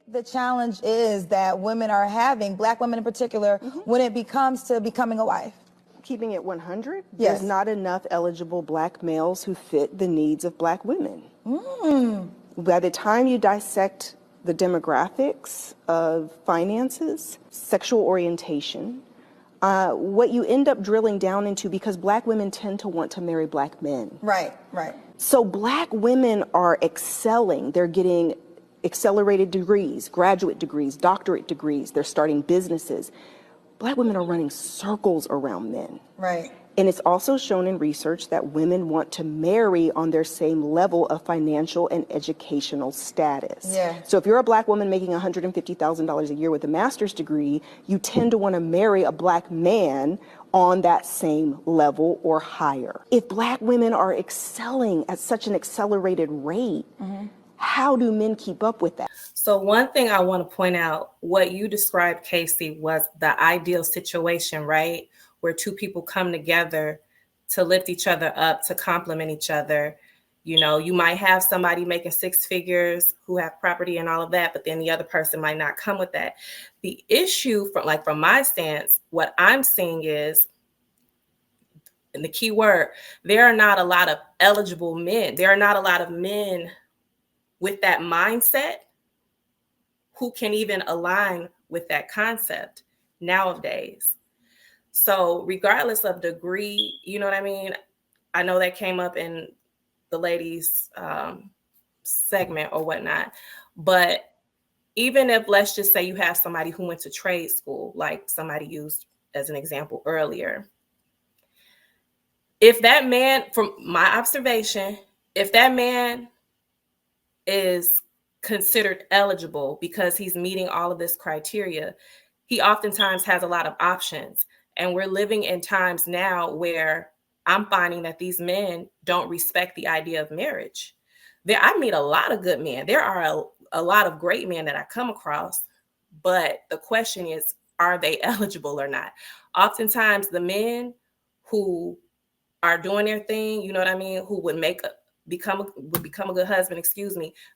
the challenge is that women are having, Black women in particular, when it becomes to becoming a wife? Keeping it 100, Yes. there's not enough eligible Black males who fit the needs of Black women. By the time you dissect the demographics of finances, sexual orientation, what you end up drilling down into, because Black women tend to want to marry Black men. Right. So Black women are excelling. They're getting accelerated degrees, graduate degrees, doctorate degrees. They're starting businesses. Black women are running circles around men. Right. And it's also shown in research that women want to marry on their same level of financial and educational status. Yeah. So if you're a Black woman making $150,000 a year with a master's degree, you tend to want to marry a Black man on that same level or higher. If Black women are excelling at such an accelerated rate, how do men keep up with that? So one thing I want to point out, what you described, Casey, was the ideal situation, right? Where two people come together to lift each other up, to complement each other. You know, you might have somebody making six figures who have property and all of that, but then the other person might not come with that. The issue from my stance, what I'm seeing is, and the key word, there are not a lot of eligible men. There are not a lot of men with that mindset who can even align with that concept nowadays. So regardless of degree, you know what I mean? I know that came up in the ladies segment or whatnot, but even if, let's just say you have somebody who went to trade school, like somebody used as an example earlier, if that man, from my observation, if that man is considered eligible because he's meeting all of this criteria, he oftentimes has a lot of options. And we're living in times now where I'm finding that these men don't respect the idea of marriage. I meet a lot of good men. There are a lot of great men that I come across, but the question is, are they eligible or not? Oftentimes the men who are doing their thing, you know what I mean, who would become a good husband,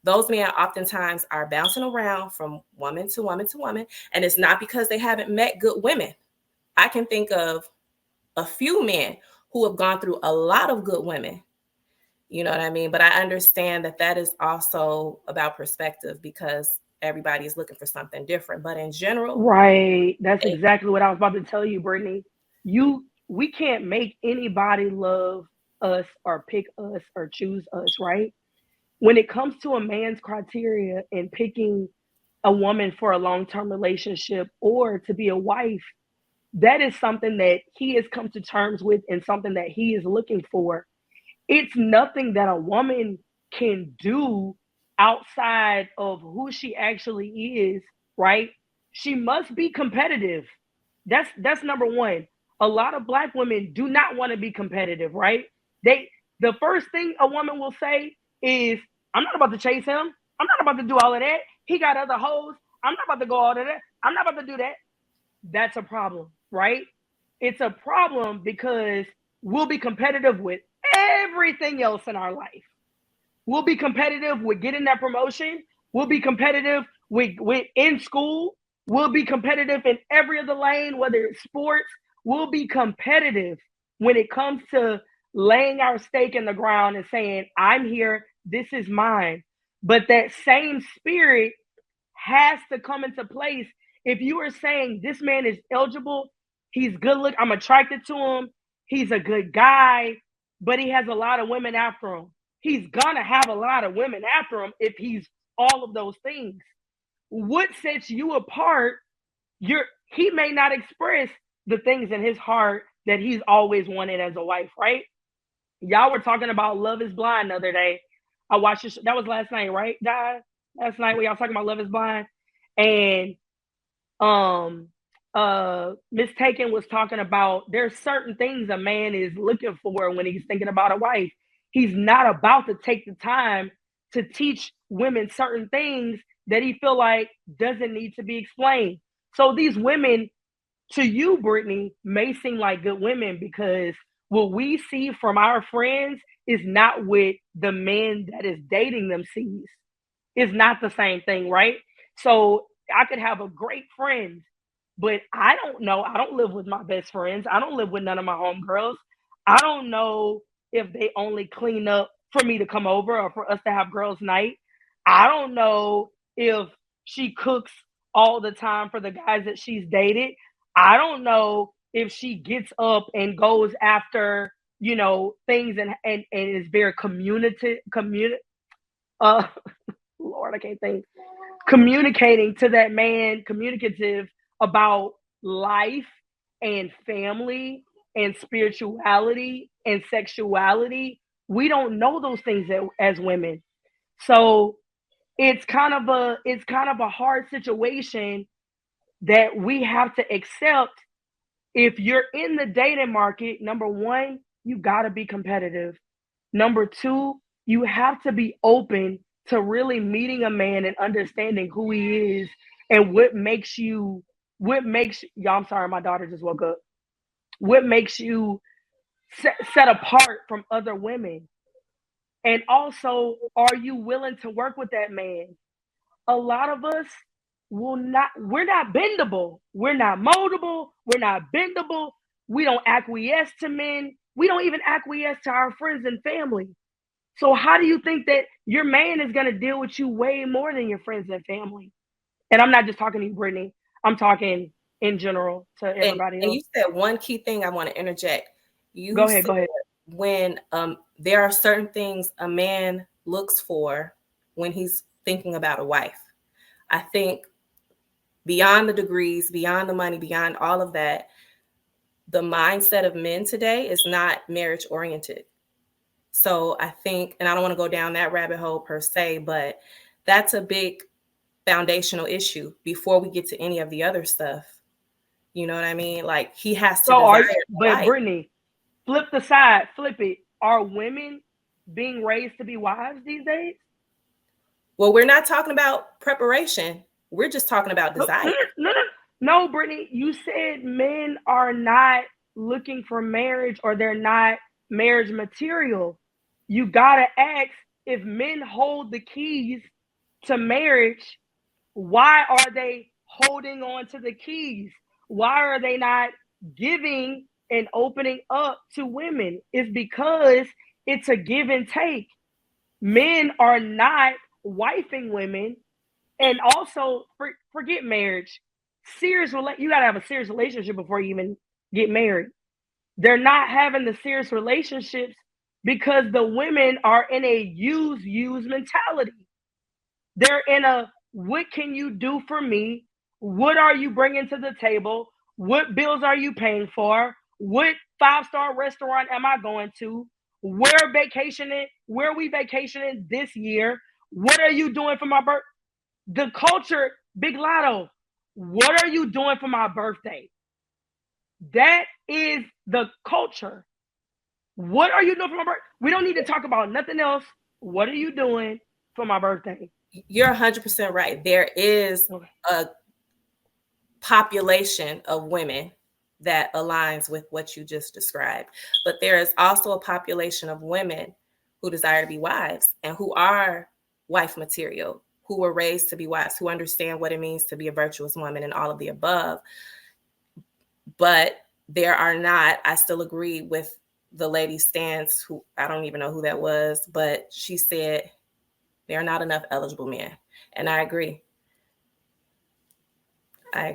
those men oftentimes are bouncing around from woman to woman to woman. And it's not because they haven't met good women. I can think of a few men who have gone through a lot of good women. You know what I mean? But I understand that is also about perspective, because everybody is looking for something different. But in general, right. That's exactly what I was about to tell you, Brittany. We can't make anybody love us or pick us or choose us, right? When it comes to a man's criteria and picking a woman for a long-term relationship or to be a wife, that is something that he has come to terms with and something that he is looking for. It's nothing that a woman can do outside of who she actually is, right? She must be competitive. That's number one. A lot of Black women do not want to be competitive, right? The first thing a woman will say is, I'm not about to chase him. I'm not about to do all of that. He got other hoes. I'm not about to go all of that. I'm not about to do that. That's a problem, right? It's a problem because we'll be competitive with everything else in our life. We'll be competitive with getting that promotion. We'll be competitive with in school. We'll be competitive in every other lane, whether it's sports. We'll be competitive when it comes to laying our stake in the ground and saying, I'm here, this is mine. But that same spirit has to come into place. If you are saying this man is eligible, he's good look, I'm attracted to him, he's a good guy, but he has a lot of women after him. He's gonna have a lot of women after him if he's all of those things. What sets you apart? He may not express the things in his heart that he's always wanted as a wife, right? Y'all were talking about Love is Blind the other day. I watched it. That was last night, right, guys? Last night we y'all talking about Love is Blind. And Miss Taken was talking about there's certain things a man is looking for when he's thinking about a wife. He's not about to take the time to teach women certain things that he feel like doesn't need to be explained. So these women, to you, Brittany, may seem like good women because what we see from our friends is not what the man that is dating them sees. It's not the same thing, right? So I could have a great friend, but I don't know. I don't live with my best friends. I don't live with none of my homegirls. I don't know if they only clean up for me to come over or for us to have girls' night. I don't know if she cooks all the time for the guys that she's dated. I don't know if she gets up and goes after, you know, things and is very Lord, I can't think. Communicating to that man, communicative about life and family and spirituality and sexuality. We don't know those things as women. So it's kind of a hard situation that we have to accept. If you're in the dating market, number one, you got to be competitive. Number two, you have to be open to really meeting a man and understanding who he is and what makes y'all, I'm sorry, my daughter just woke up. What makes you set apart from other women? And also, are you willing to work with that man? A lot of us we're not bendable. We're not moldable. We're not bendable. We don't acquiesce to men. We don't even acquiesce to our friends and family. So how do you think that your man is going to deal with you way more than your friends and family? And I'm not just talking to you, Brittany. I'm talking in general to everybody else. And you said one key thing I want to interject. Go ahead. When there are certain things a man looks for when he's thinking about a wife. I think beyond the degrees, beyond the money, beyond all of that, the mindset of men today is not marriage oriented. So I think, and I don't want to go down that rabbit hole per se, but that's a big foundational issue before we get to any of the other stuff. You know what I mean? Like he has to. But Brittany, flip it. Are women being raised to be wives these days? Well, we're not talking about preparation. We're just talking about desire. No, Brittany, you said men are not looking for marriage or they're not marriage material. You gotta ask, if men hold the keys to marriage, why are they holding on to the keys? Why are they not giving and opening up to women? It's because it's a give and take. Men are not wifing women. And also, forget marriage. You gotta have a serious relationship before you even get married. They're not having the serious relationships because the women are in a use mentality. They're in a, what can you do for me? What are you bringing to the table? What bills are you paying for? What 5-star restaurant am I going to? Where are we vacationing this year? What are you doing for my birthday? The culture, Big Lotto, what are you doing for my birthday? That is the culture. What are you doing for my birthday? We don't need to talk about nothing else. What are you doing for my birthday? You're 100% right. There is a population of women that aligns with what you just described. But there is also a population of women who desire to be wives and who are wife material, who were raised to be wives, who understand what it means to be a virtuous woman and all of the above. But there are not, I still agree with the lady's stance, who I don't even know who that was, but she said there are not enough eligible men. And I agree. I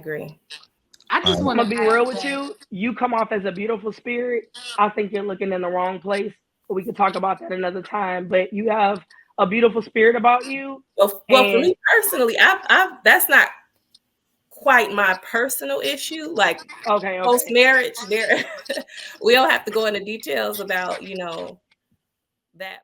just want to be real with you. You come off as a beautiful spirit. I think you're looking in the wrong place. We could talk about that another time, but you have a beautiful spirit about you. Well, for me personally, I that's not quite my personal issue. Like post marriage, there we don't have to go into details about, that.